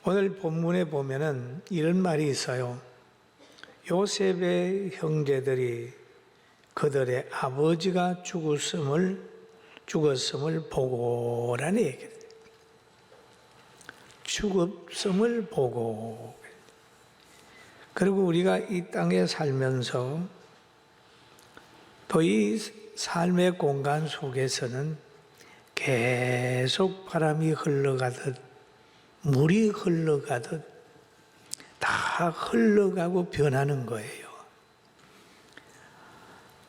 오늘 본문에 보면은 이런 말이 있어요. 요셉의 형제들이 그들의 아버지가 죽었음을 보고라는 얘기예요. 죽었음을 보고. 그리고 우리가 이 땅에 살면서 또 이 삶의 공간 속에서는 계속 바람이 흘러가듯 물이 흘러가듯 다 흘러가고 변하는 거예요.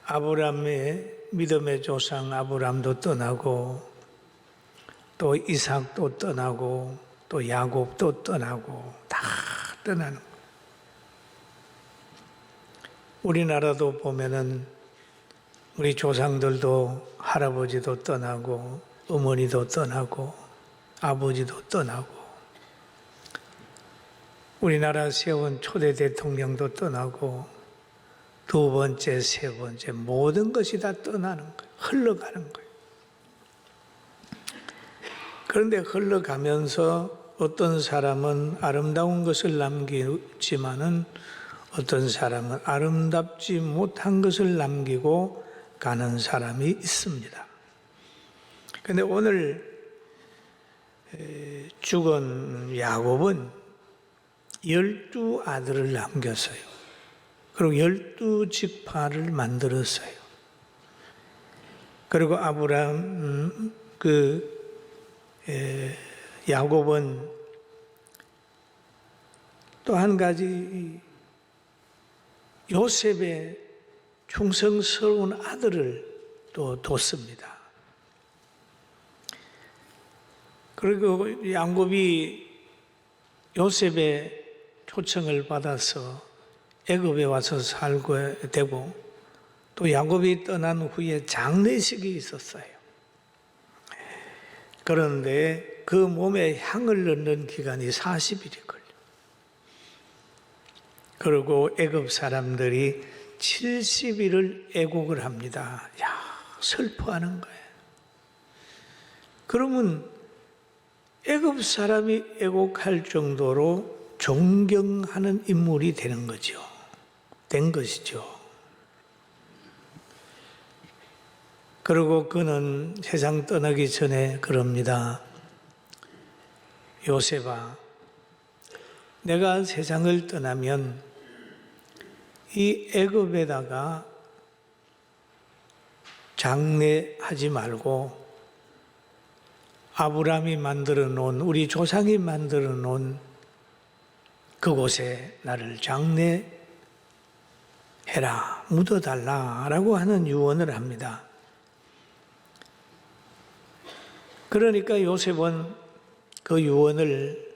아브라함의 믿음의 조상 아브라함도 떠나고 또 이삭도 떠나고 또 야곱도 떠나고 다 떠나는 거예요. 우리나라도 보면은 우리 조상들도 할아버지도 떠나고 어머니도 떠나고 아버지도 떠나고 우리나라 세운 초대 대통령도 떠나고 두 번째, 세 번째 모든 것이 다 떠나는 거예요. 흘러가는 거예요. 그런데 흘러가면서 어떤 사람은 아름다운 것을 남기지만은 어떤 사람은 아름답지 못한 것을 남기고 가는 사람이 있습니다. 그런데 오늘 죽은 야곱은 12 아들을 남겼어요. 그리고 12지파를 만들었어요. 그리고 아브라함 야곱은 또 한 가지 요셉의 충성스러운 아들을 또 뒀습니다. 그리고 야곱이 요셉의 초청을 받아서 애굽에 와서 살게 되고 또 야곱이 떠난 후에 장례식이 있었어요. 그런데 그 몸에 향을 넣는 기간이 40일이 걸려요. 그리고 애굽 사람들이 70일을 애곡을 합니다. 야, 슬퍼하는 거예요. 그러면 애굽 사람이 애곡할 정도로 존경하는 인물이 되는 거죠. 된 것이죠. 그리고 그는 세상 떠나기 전에 그럽니다. 요셉아, 내가 세상을 떠나면 이 애굽에다가 장례하지 말고 아브라함이 만들어 놓은 우리 조상이 만들어 놓은 그곳에 나를 장례해라, 묻어달라라고 하는 유언을 합니다. 그러니까 요셉은 그 유언을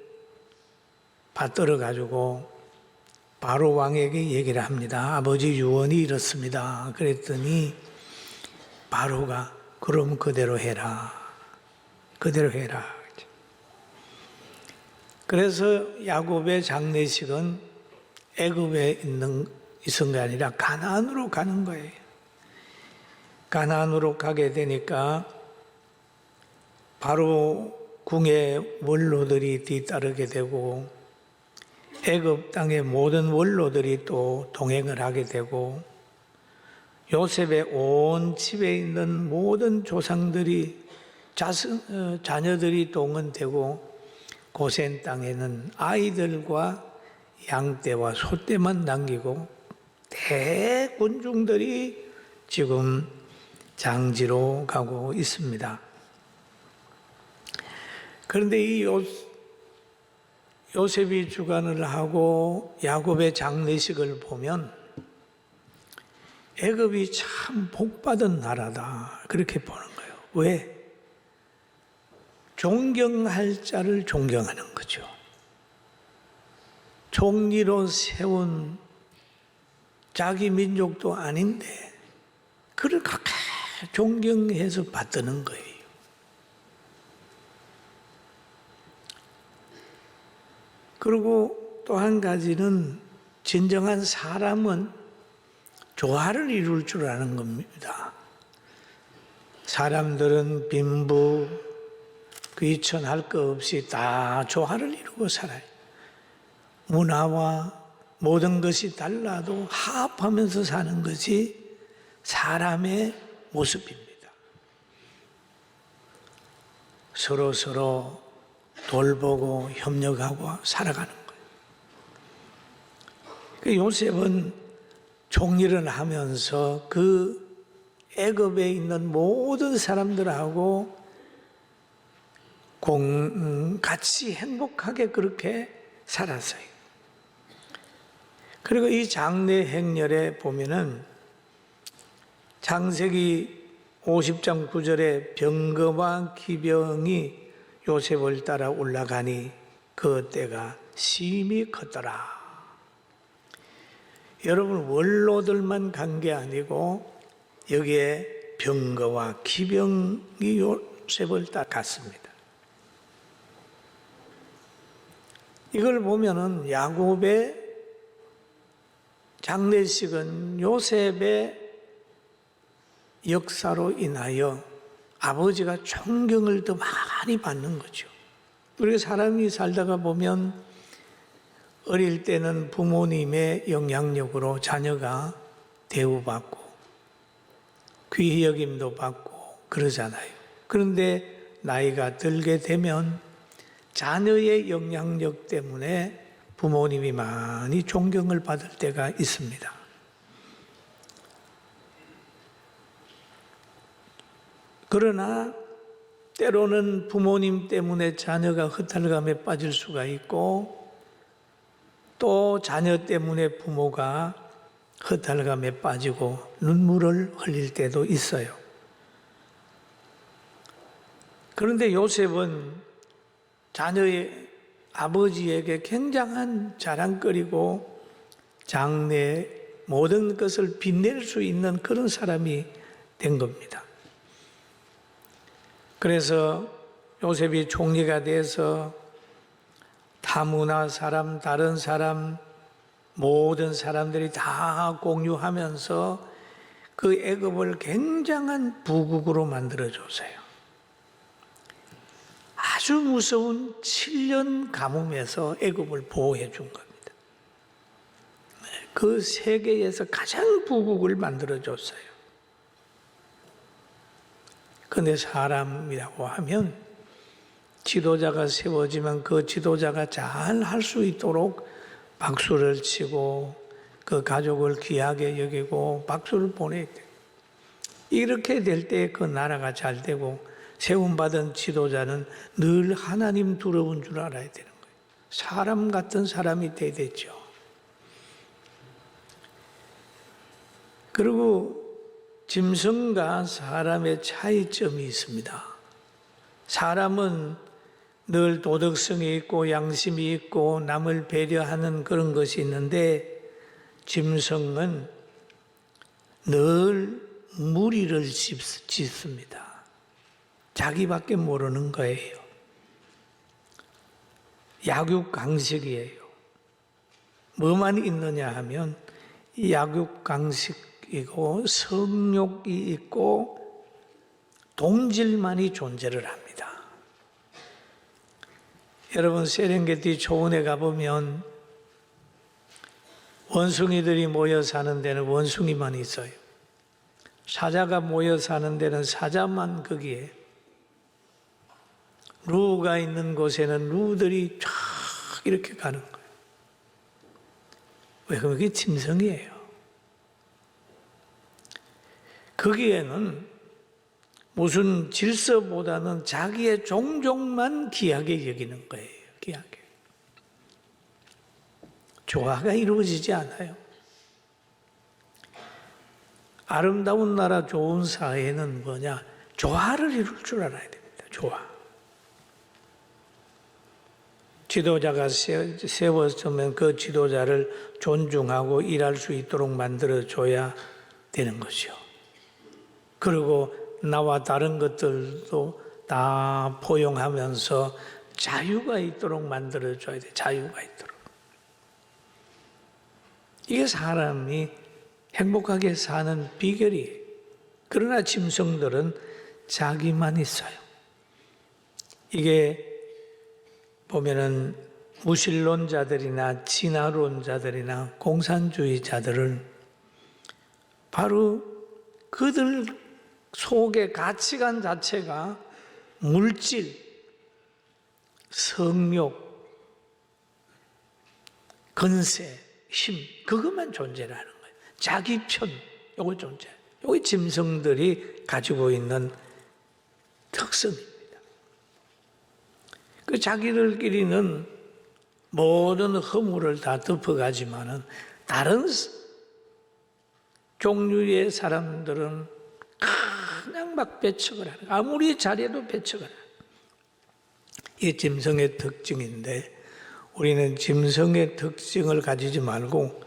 받들어 가지고 바로 왕에게 얘기를 합니다. 아버지 유언이 이렇습니다. 그랬더니 바로가 그럼 그대로 해라. 그대로 해라. 그래서 야곱의 장례식은 애굽에 있은 게 아니라 가나안으로 가는 거예요. 가나안으로 가게 되니까 바로 궁의 원로들이 뒤따르게 되고 애굽 땅의 모든 원로들이 또 동행을 하게 되고 요셉의 온 집에 있는 모든 조상들이 자녀들이 동원되고 고센 땅에는 아이들과 양떼와 소떼만 남기고 대군중들이 지금 장지로 가고 있습니다. 그런데 이 요셉이 주관을 하고 야곱의 장례식을 보면 애굽이 참 복받은 나라다 그렇게 보는 거예요. 왜? 존경할 자를 존경하는 거죠. 종리로 세운 자기 민족도 아닌데 그를 그렇게 존경해서 받드는 거예요. 그리고 또 한 가지는 진정한 사람은 조화를 이룰 줄 아는 겁니다. 사람들은 빈부, 귀천할 것 없이 다 조화를 이루고 살아요. 문화와 모든 것이 달라도 화합하면서 사는 것이 사람의 모습입니다. 서로 돌보고 협력하고 살아가는 거예요. 요셉은 종일을 하면서 그 애굽에 있는 모든 사람들하고 같이 행복하게 그렇게 살았어요. 그리고 이 장래 행렬에 보면은 창세기 50장 9절에 병거와 기병이 요셉을 따라 올라가니 그 때가 심히 컸더라. 여러분, 원로들만 간 게 아니고 여기에 병거와 기병이 요셉을 따라갔습니다. 이걸 보면은 야곱의 장례식은 요셉의 역사로 인하여 아버지가 존경을 더 많이 받는 거죠. 우리가 사람이 살다가 보면 어릴 때는 부모님의 영향력으로 자녀가 대우받고 귀히 여김도 받고 그러잖아요. 그런데 나이가 들게 되면 자녀의 영향력 때문에 부모님이 많이 존경을 받을 때가 있습니다. 그러나 때로는 부모님 때문에 자녀가 허탈감에 빠질 수가 있고 또 자녀 때문에 부모가 허탈감에 빠지고 눈물을 흘릴 때도 있어요. 그런데 요셉은 자녀의 아버지에게 굉장한 자랑거리고 장래 모든 것을 빛낼 수 있는 그런 사람이 된 겁니다. 그래서 요셉이 총리가 돼서 타문화 사람, 다른 사람, 모든 사람들이 다 공유하면서 그 애굽을 굉장한 부국으로 만들어줬어요. 아주 무서운 7년 가뭄에서 애굽을 보호해 준 겁니다. 그 세계에서 가장 부국을 만들어줬어요. 그런데 사람이라고 하면 지도자가 세워지면 그 지도자가 잘 할 수 있도록 박수를 치고 그 가족을 귀하게 여기고 박수를 보내야 돼요. 이렇게 될 때 그 나라가 잘 되고 세움받은 지도자는 늘 하나님 두려운 줄 알아야 되는 거예요. 사람 같은 사람이 돼야 되죠. 그리고 짐승과 사람의 차이점이 있습니다. 사람은 늘 도덕성이 있고 양심이 있고 남을 배려하는 그런 것이 있는데 짐승은 늘 무리를 짓습니다. 자기밖에 모르는 거예요. 약육강식이에요. 뭐만 있느냐 하면 약육강식이고 성욕이 있고 동질만이 존재를 합니다. 여러분 세렝게티 초원에 가보면 원숭이들이 모여 사는 데는 원숭이만 있어요. 사자가 모여 사는 데는 사자만 거기에, 루가 있는 곳에는 루들이 쫙 이렇게 가는 거예요. 왜? 그게 짐승이에요. 거기에는 무슨 질서보다는 자기의 종족만 귀하게 여기는 거예요. 귀하게. 조화가 이루어지지 않아요. 아름다운 나라, 좋은 사회는 뭐냐? 조화를 이룰 줄 알아야 됩니다. 조화. 지도자가 세워지면 그 지도자를 존중하고 일할 수 있도록 만들어줘야 되는 거죠. 그리고 나와 다른 것들도 다 포용하면서 자유가 있도록 만들어줘야 돼. 자유가 있도록. 이게 사람이 행복하게 사는 비결이에요. 그러나 짐승들은 자기만 있어요. 이게 보면은 무신론자들이나 진화론자들이나 공산주의자들은 바로 그들 속의 가치관 자체가 물질, 성욕, 건세, 힘, 그것만 존재라는 거예요. 자기 편, 요거 존재. 요게 짐승들이 가지고 있는 특성입니다. 그 자기들끼리는 모든 허물을 다 덮어가지만은 다른 종류의 사람들은 그냥 막 배척을 하는 거예요. 아무리 잘해도 배척을 하는 거예요. 이게 짐승의 특징인데 우리는 짐승의 특징을 가지지 말고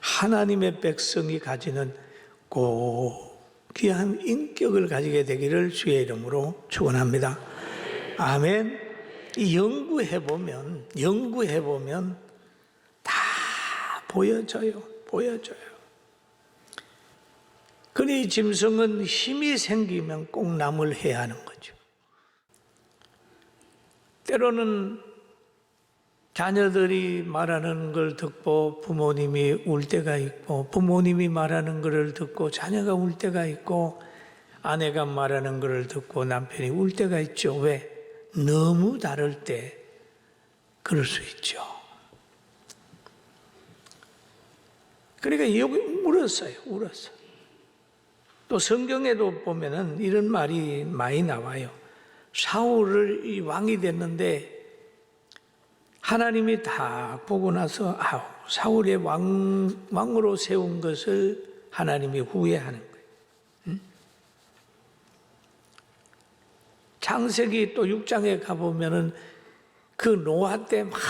하나님의 백성이 가지는 고귀한 인격을 가지게 되기를 주의 이름으로 축원합니다. 아멘. 이 연구해보면 다 보여져요. 그런데 이 짐승은 힘이 생기면 꼭 남을 해야 하는 거죠. 때로는 자녀들이 말하는 걸 듣고 부모님이 울 때가 있고, 부모님이 말하는 것을 듣고 자녀가 울 때가 있고, 아내가 말하는 것을 듣고 남편이 울 때가 있죠. 왜? 너무 다를 때 그럴 수 있죠. 그러니까 여기 울었어요. 또 성경에도 보면은 이런 말이 많이 나와요. 사울이 왕이 됐는데 하나님이 다 보고 나서 사울의 왕으로 세운 것을 하나님이 후회하는 거예요. 창세기 또 6장에 가보면은 그 노아 때 막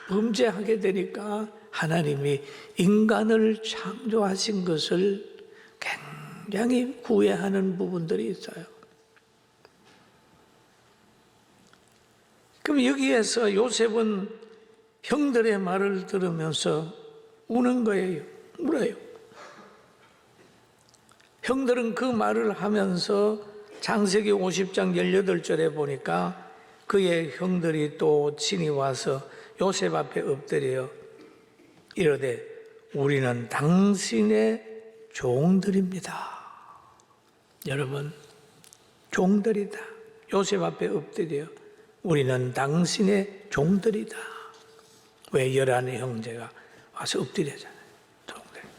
범죄하게 되니까 하나님이 인간을 창조하신 것을 굉장히 후회하는 부분들이 있어요. 그럼 여기에서 요셉은 형들의 말을 들으면서 우는 거예요. 울어요. 형들은 그 말을 하면서 창세기 50장 18절에 보니까 그의 형들이 또 친히 와서 요셉 앞에 엎드려 이르되 우리는 당신의 종들입니다. 여러분, 종들이다. 요셉 앞에 엎드려 우리는 당신의 종들이다. 왜? 11 형제가 와서 엎드려잖아요. 종들이다.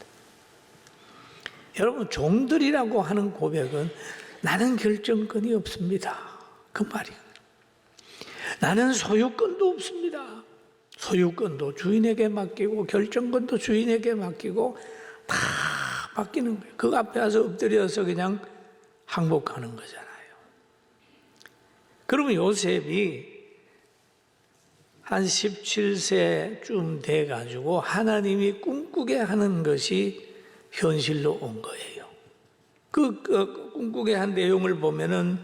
여러분, 종들이라고 하는 고백은 나는 결정권이 없습니다. 그 말이에요. 나는 소유권도 없습니다. 소유권도 주인에게 맡기고 결정권도 주인에게 맡기고 다 맡기는 거예요. 그 앞에 와서 엎드려서 그냥 항복하는 거잖아요. 그러면 요셉이 한 17세쯤 돼가지고 하나님이 꿈꾸게 하는 것이 현실로 온 거예요. 그 꿈꾸게 한 내용을 보면은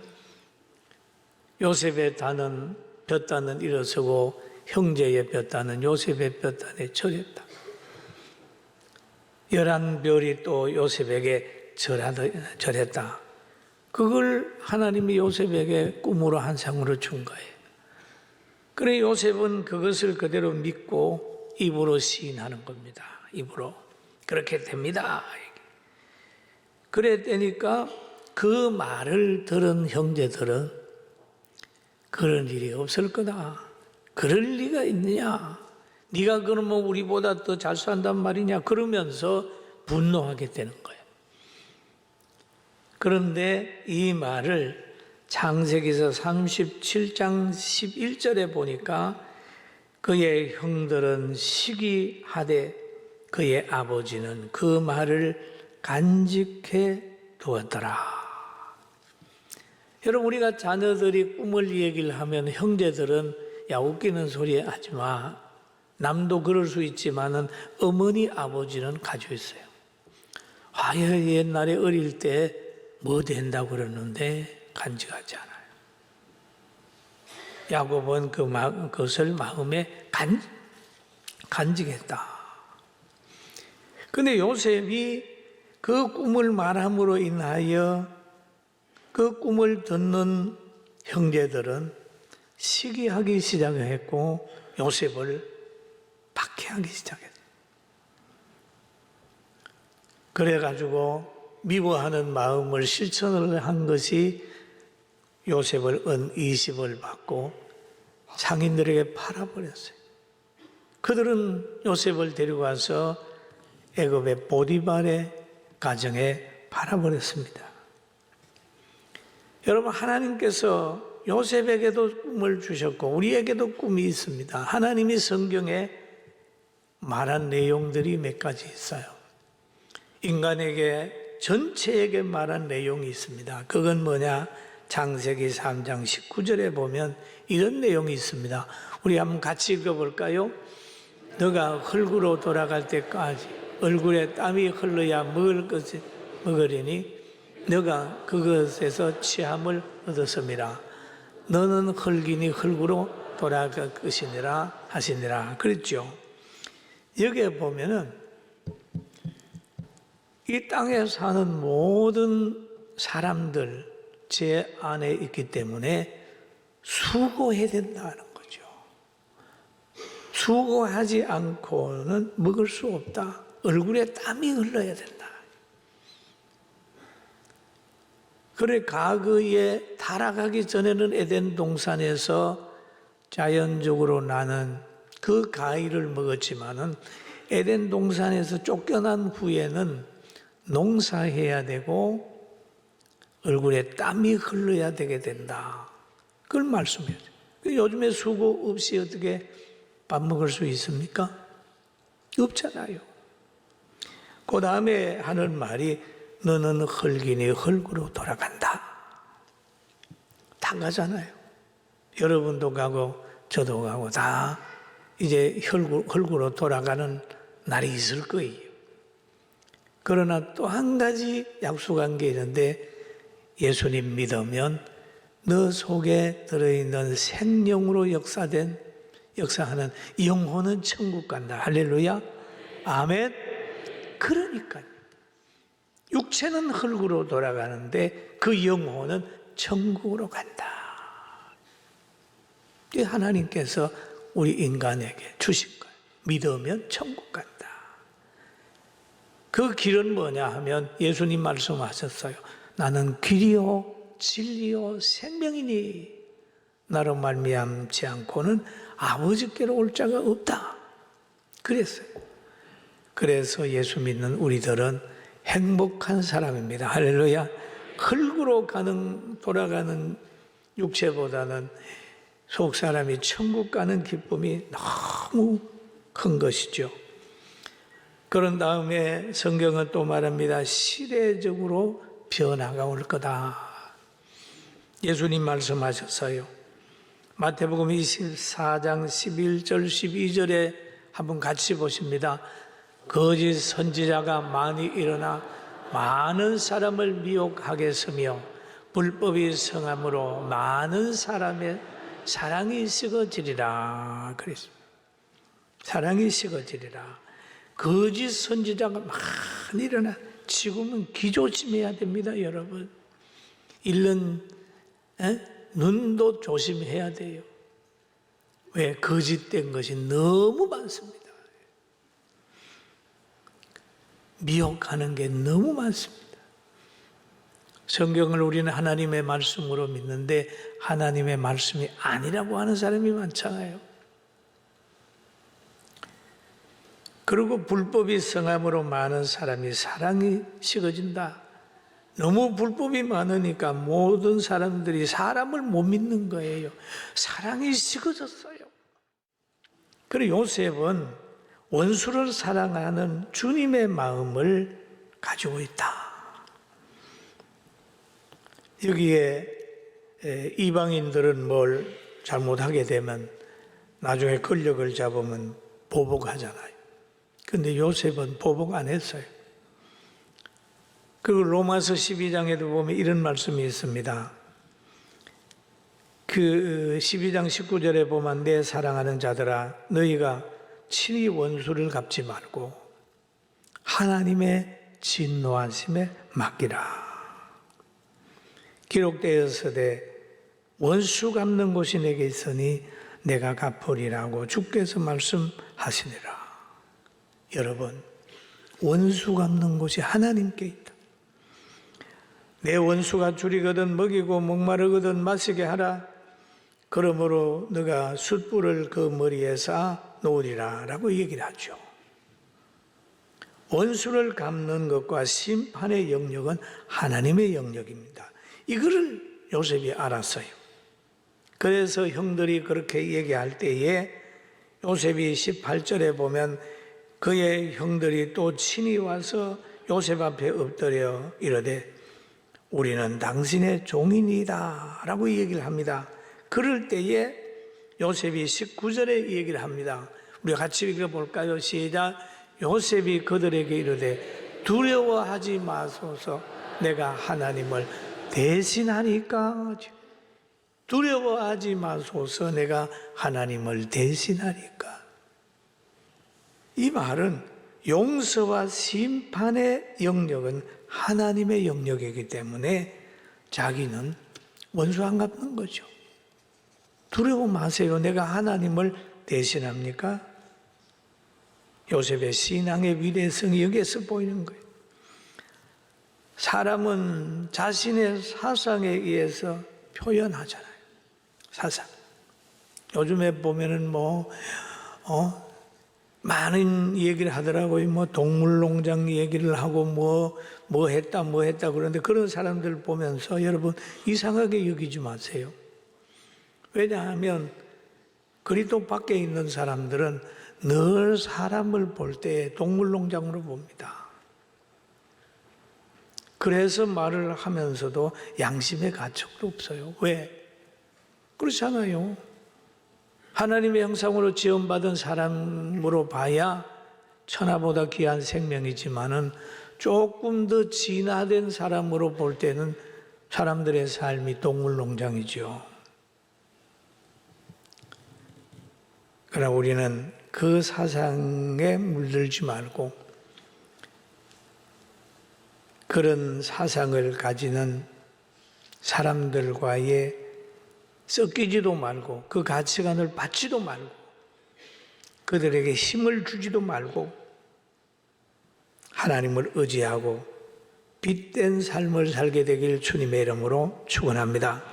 요셉의 단은 볕단은 일어서고 형제의 볕단은 요셉의 볕단에 절했다. 11별이 또 요셉에게 절했다. 그걸 하나님이 요셉에게 꿈으로 한 상으로 준 거예요. 그래 요셉은 그것을 그대로 믿고 입으로 시인하는 겁니다. 입으로 그렇게 됩니다. 그랬다니까 그 말을 들은 형제들은 그런 일이 없을 거다. 그럴 리가 있느냐. 네가 그러면 우리보다 더 잘 산단 말이냐. 그러면서 분노하게 되는 거예요. 그런데 이 말을 창세기서 37장 11절에 보니까 그의 형들은 시기하되 그의 아버지는 그 말을 간직해 두었더라. 여러분, 우리가 자녀들이 꿈을 얘기를 하면 형제들은 야 웃기는 소리 하지 마. 남도 그럴 수 있지만은 어머니 아버지는 가지고 있어요. 옛날에 어릴 때 뭐 된다고 그러는데 간직하지 않아요. 야곱은 그것을 마음에 간직했다. 근데 요셉이 그 꿈을 말함으로 인하여 그 꿈을 듣는 형제들은 시기하기 시작했고 요셉을 박해하기 시작했어요. 그래가지고 미워하는 마음을 실천을 한 것이 요셉을 은 20을 받고 상인들에게 팔아버렸어요. 그들은 요셉을 데리고 와서 애굽의 보디발의 가정에 팔아버렸습니다. 여러분, 하나님께서 요셉에게도 꿈을 주셨고 우리에게도 꿈이 있습니다. 하나님이 성경에 말한 내용들이 몇 가지 있어요. 인간에게 전체에게 말한 내용이 있습니다. 그건 뭐냐? 창세기 3장 19절에 보면 이런 내용이 있습니다. 우리 한번 같이 읽어볼까요? 너가 흙으로 돌아갈 때까지 얼굴에 땀이 흘러야 먹을 것을 먹으리니 너가 그것에서 취함을 얻었음이라. 너는 흙이니 흙으로 돌아갈 것이니라 하시니라. 그랬죠. 여기에 보면은 이 땅에 사는 모든 사람들 제 안에 있기 때문에 수고해야 된다는 거죠. 수고하지 않고는 먹을 수 없다. 얼굴에 땀이 흘러야 된다. 그래, 과거에 타락하기 전에는 에덴 동산에서 자연적으로 나는 그 과일을 먹었지만은 에덴 동산에서 쫓겨난 후에는 농사해야 되고 얼굴에 땀이 흘러야 되게 된다. 그걸 말씀해요. 요즘에 수고 없이 어떻게 밥 먹을 수 있습니까? 없잖아요. 그 다음에 하는 말이 너는 흙이니 흙으로 돌아간다. 다 가잖아요. 여러분도 가고 저도 가고 다 이제 흙으로 돌아가는 날이 있을 거예요. 그러나 또 한 가지 약속한 게 있는데 예수님 믿으면 너 속에 들어있는 생명으로 역사하는 영혼은 천국 간다. 할렐루야. 아멘. 그러니까요. 육체는 흙으로 돌아가는데 그 영혼은 천국으로 간다. 이 하나님께서 우리 인간에게 주신 거예요. 믿으면 천국 간다. 그 길은 뭐냐 하면 예수님 말씀하셨어요. 나는 길이요 진리요 생명이니 나로 말미암지 않고는 아버지께로 올 자가 없다. 그랬어요. 그래서 예수 믿는 우리들은 행복한 사람입니다. 할렐루야. 흙으로 돌아가는 육체보다는 속 사람이 천국 가는 기쁨이 너무 큰 것이죠. 그런 다음에 성경은 또 말합니다. 시대적으로 변화가 올 거다. 예수님 말씀하셨어요. 마태복음 24장 11절 12절에 한번 같이 보십니다. 거짓 선지자가 많이 일어나 많은 사람을 미혹하겠으며 불법이 성함으로 많은 사람의 사랑이 식어지리라. 그랬습니다. 사랑이 식어지리라. 거짓 선지자가 많이 일어나. 지금은 기조심해야 됩니다, 여러분. 잃는 눈도 조심해야 돼요. 왜? 거짓된 것이 너무 많습니다. 미혹하는 게 너무 많습니다. 성경을 우리는 하나님의 말씀으로 믿는데 하나님의 말씀이 아니라고 하는 사람이 많잖아요. 그리고 불법이 성함으로 많은 사람이 사랑이 식어진다. 너무 불법이 많으니까 모든 사람들이 사람을 못 믿는 거예요. 사랑이 식어졌어요. 그리고 요셉은 원수를 사랑하는 주님의 마음을 가지고 있다. 여기에 이방인들은 뭘 잘못하게 되면 나중에 권력을 잡으면 보복하잖아요. 근데 요셉은 보복 안 했어요. 그리고 로마서 12장에도 보면 이런 말씀이 있습니다. 그 12장 19절에 보면 내 사랑하는 자들아 너희가 친히 원수를 갚지 말고 하나님의 진노하심에 맡기라. 기록되었으되 원수 갚는 곳이 내게 있으니 내가 갚으리라고 주께서 말씀하시니라. 여러분, 원수 갚는 곳이 하나님께 있다. 내 원수가 줄이거든 먹이고 목마르거든 마시게 하라. 그러므로 너가 숯불을 그 머리에 쌓아 놓으리라 라고 얘기를 하죠. 원수를 갚는 것과 심판의 영역은 하나님의 영역입니다. 이거를 요셉이 알았어요. 그래서 형들이 그렇게 얘기할 때에 요셉이 18절에 보면 그의 형들이 또 친히 와서 요셉 앞에 엎드려 이르되 우리는 당신의 종이니이다 라고 얘기를 합니다. 그럴 때에 요셉이 19절에 얘기를 합니다. 우리 같이 읽어볼까요? 시작. 요셉이 그들에게 이르되 두려워하지 마소서 내가 하나님을 대신하니까. 두려워하지 마소서 내가 하나님을 대신하니까. 이 말은 용서와 심판의 영역은 하나님의 영역이기 때문에 자기는 원수 안 갚는 거죠. 두려워 마세요. 내가 하나님을 대신합니까? 요셉의 신앙의 위대성이 여기에서 보이는 거예요. 사람은 자신의 사상에 의해서 표현하잖아요. 사상. 요즘에 보면은 많은 얘기를 하더라고요. 동물농장 얘기를 하고 뭐 했다 그러는데 그런 사람들 보면서 여러분 이상하게 여기지 마세요. 왜냐하면 그리스도 밖에 있는 사람들은 늘 사람을 볼 때 동물농장으로 봅니다. 그래서 말을 하면서도 양심의 가책도 없어요. 왜? 그렇잖아요. 하나님의 형상으로 지음받은 사람으로 봐야 천하보다 귀한 생명이지만은 조금 더 진화된 사람으로 볼 때는 사람들의 삶이 동물농장이죠. 그러나 우리는 그 사상에 물들지 말고 그런 사상을 가지는 사람들과의 섞이지도 말고 그 가치관을 받지도 말고 그들에게 힘을 주지도 말고 하나님을 의지하고 빛된 삶을 살게 되길 주님의 이름으로 축원합니다.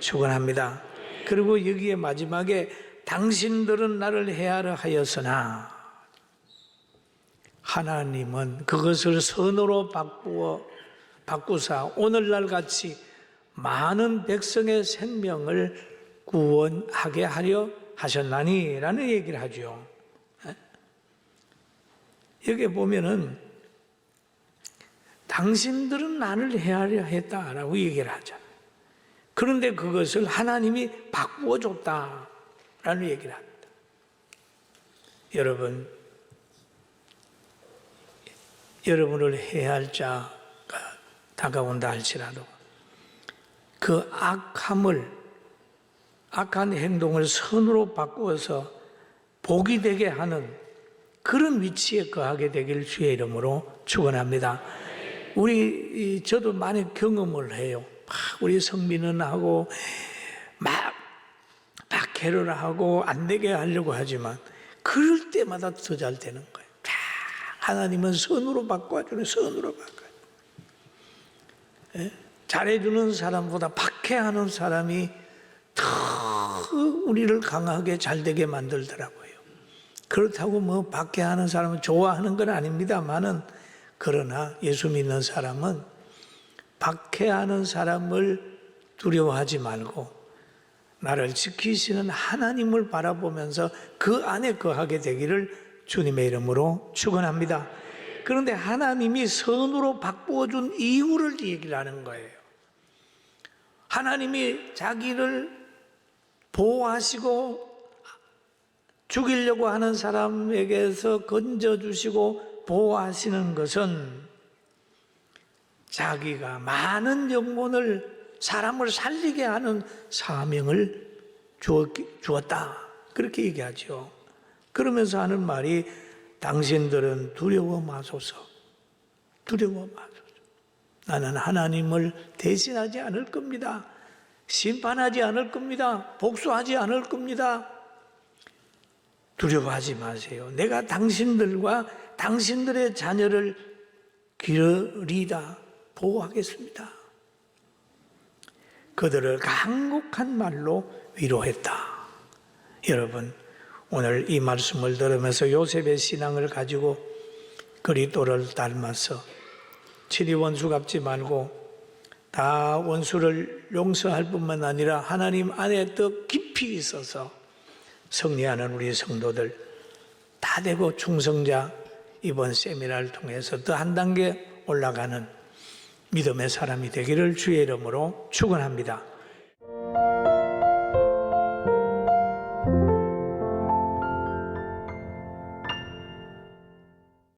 축원합니다. 그리고 여기에 마지막에 당신들은 나를 헤아려 하였으나 하나님은 그것을 선으로 바꾸사 오늘날 같이 많은 백성의 생명을 구원하게 하려 하셨나니 라는 얘기를 하죠. 여기 보면은 당신들은 나를 헤아려 했다라고 얘기를 하잖아요. 그런데 그것을 하나님이 바꾸어 줬다라는 얘기를 합니다. 여러분을 해할 자가 다가온다 할지라도 그 악한 행동을 선으로 바꾸어서 복이 되게 하는 그런 위치에 거하게 되길 주의 이름으로 축원합니다. 저도 많이 경험을 해요. 우리 성민은 하고 막 박해를 하고 안 되게 하려고 하지만 그럴 때마다 더 잘 되는 거예요. 하나님은 선으로 바꿔주는 선으로 바꿔요. 잘해주는 사람보다 박해하는 사람이 더 우리를 강하게 잘되게 만들더라고요. 그렇다고 박해하는 사람은 좋아하는 건 아닙니다만은 그러나 예수 믿는 사람은 박해하는 사람을 두려워하지 말고 나를 지키시는 하나님을 바라보면서 그 안에 거하게 되기를 주님의 이름으로 축원합니다. 그런데 하나님이 선으로 바꾸어준 이유를 얘기를 하는 거예요. 하나님이 자기를 보호하시고 죽이려고 하는 사람에게서 건져주시고 보호하시는 것은 자기가 많은 영혼을 사람을 살리게 하는 사명을 주었다. 그렇게 얘기하죠. 그러면서 하는 말이 당신들은 두려워 마소서. 두려워 마소서. 나는 하나님을 대신하지 않을 겁니다. 심판하지 않을 겁니다. 복수하지 않을 겁니다. 두려워하지 마세요. 내가 당신들과 당신들의 자녀를 기르리다 보호하겠습니다. 그들을 간곡한 말로 위로했다. 여러분, 오늘 이 말씀을 들으면서 요셉의 신앙을 가지고 그리스도를 닮아서 친히 원수 갚지 말고 다 원수를 용서할 뿐만 아니라 하나님 안에 더 깊이 있어서 승리하는 우리 성도들 다 되고 충성자 이번 세미나를 통해서 더 한 단계 올라가는 믿음의 사람이 되기를 주의 이름으로 축원합니다.